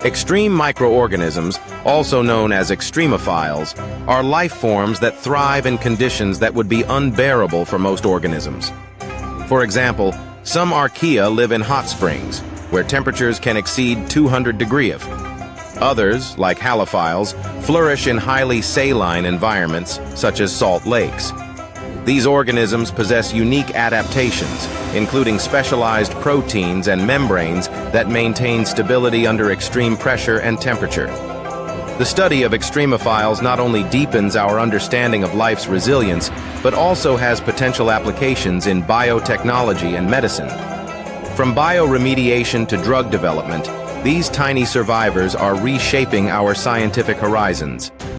Extreme microorganisms, also known as extremophiles, are life forms that thrive in conditions that would be unbearable for most organisms. For example, some archaea live in hot springs, where temperatures can exceed 200 degrees. Others, like halophiles, flourish in highly saline environments, such as salt lakes. These organisms possess unique adaptations, including specialized proteins and membranes that maintain stability under extreme pressure and temperature. The study of extremophiles not only deepens our understanding of life's resilience, but also has potential applications in biotechnology and medicine. From bioremediation to drug development, these tiny survivors are reshaping our scientific horizons.